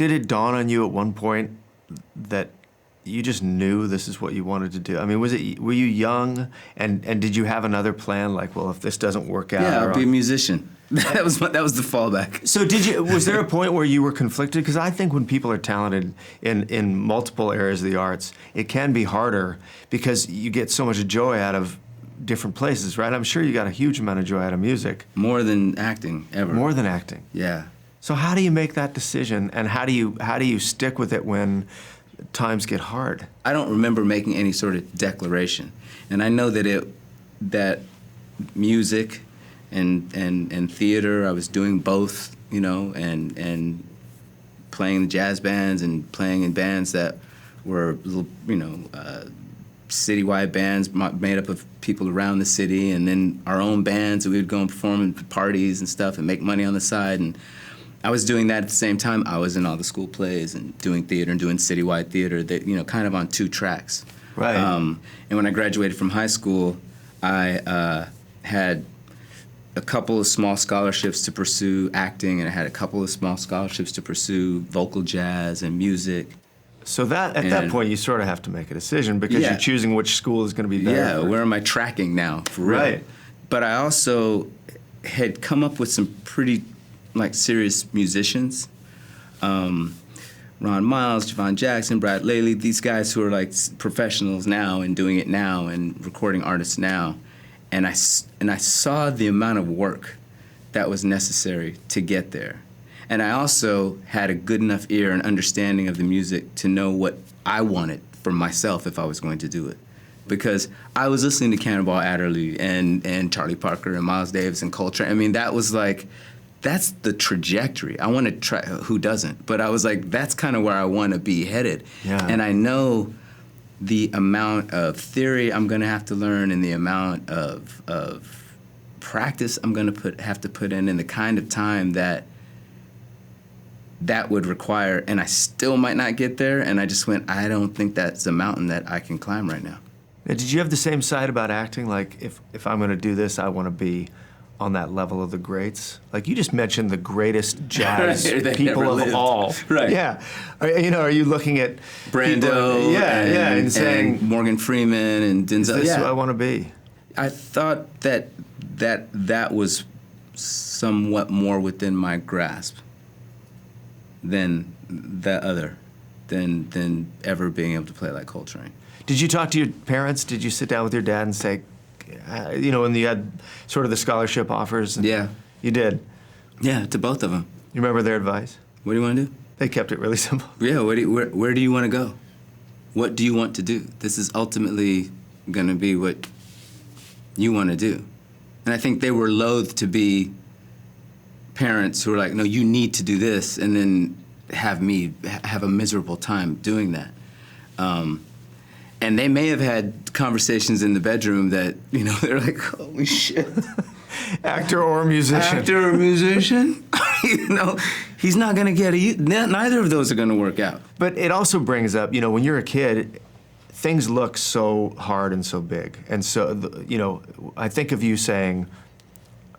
did it dawn on you at one point that you just knew this is what you wanted to do? I mean, were you young, and did you have another plan? Like, well, if this doesn't work out, yeah, I'll be a musician. That was the fallback. So was there a point where you were conflicted? Because I think when people are talented in multiple areas of the arts, it can be harder because you get so much joy out of different places, right? I'm sure you got a huge amount of joy out of music. More than acting, ever. More than acting. Yeah. So how do you make that decision, and how do you stick with it when times get hard? I don't remember making any sort of declaration, and I know that music and theater, I was doing both, you know, and playing in jazz bands and playing in bands that were, you know, citywide bands made up of people around the city, and then our own bands that we would go and perform in parties and stuff and make money on the side. And I was doing that at the same time. I was in all the school plays and doing theater and doing citywide theater that, you know, kind of on 2 tracks. Right. And when I graduated from high school, I had a couple of small scholarships to pursue acting, and I had a couple of small scholarships to pursue vocal jazz and music. So at that point, you sort of have to make a decision because Yeah. you're choosing which school is going to be better. Yeah, where am I tracking now, for real? Right. But I also had come up with some pretty, like, serious musicians. Ron Miles, Javon Jackson, Brad Laley, these guys who are, like, professionals now and doing it now and recording artists now. And I saw the amount of work that was necessary to get there. And I also had a good enough ear and understanding of the music to know what I wanted for myself if I was going to do it. Because I was listening to Cannonball Adderley and Charlie Parker and Miles Davis and Coltrane. I mean, that was like, that's the trajectory. I want to try, who doesn't? But I was like, that's kind of where I want to be headed. Yeah. And I know the amount of theory I'm going to have to learn and the amount of practice I'm going to have to put in and the kind of time that would require, and I still might not get there, and I just went, I don't think that's a mountain that I can climb right now. Now, did you have the same side about acting? Like, if I'm going to do this, I want to be on that level of the greats? Like, you just mentioned the greatest jazz people of all. Right. Yeah. Are you looking at Brando and saying, and Morgan Freeman and Denzel? Is this who I want to be? I thought that was somewhat more within my grasp than than ever being able to play like Coltrane. Did you talk to your parents? Did you sit down with your dad and say, when you had sort of the scholarship offers? Yeah. You did? Yeah, to both of them. You remember their advice? What do you want to do? They kept it really simple. Yeah, where do you want to go? What do you want to do? This is ultimately going to be what you want to do. And I think they were loath to be parents who are like, no, you need to do this, and then have me have a miserable time doing that. And they may have had conversations in the bedroom that, they're like, holy shit. Actor or musician. Actor or musician? He's not going to get it. Neither of those are going to work out. But it also brings up, when you're a kid, things look so hard and so big. And so, I think of you saying,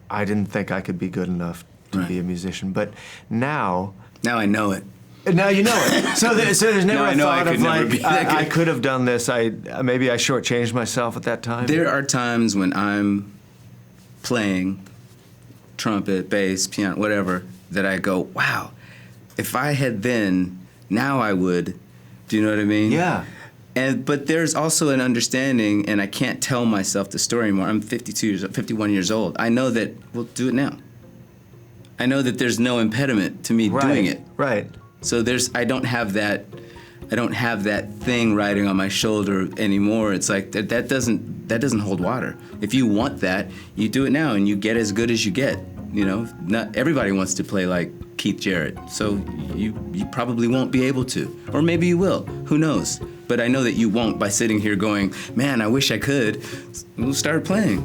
I didn't think I could be good enough to be a musician. But now... Now I know it. Now you know it. So there's never a thought of like, I could have done this. Maybe I shortchanged myself at that time. There are times when I'm playing trumpet, bass, piano, whatever, that I go, wow, if I had then, now I would. Do you know what I mean? Yeah. But there's also an understanding, and I can't tell myself the story anymore. I'm 51 years old. I know that we'll do it now. I know that there's no impediment to me doing it. Right. So I don't have that thing riding on my shoulder anymore. It's like that doesn't hold water. If you want that, you do it now and you get as good as you get. Not everybody wants to play like Keith Jarrett. So you probably won't be able to. Or maybe you will. Who knows? But I know that you won't by sitting here going, man, I wish I could. We'll start playing.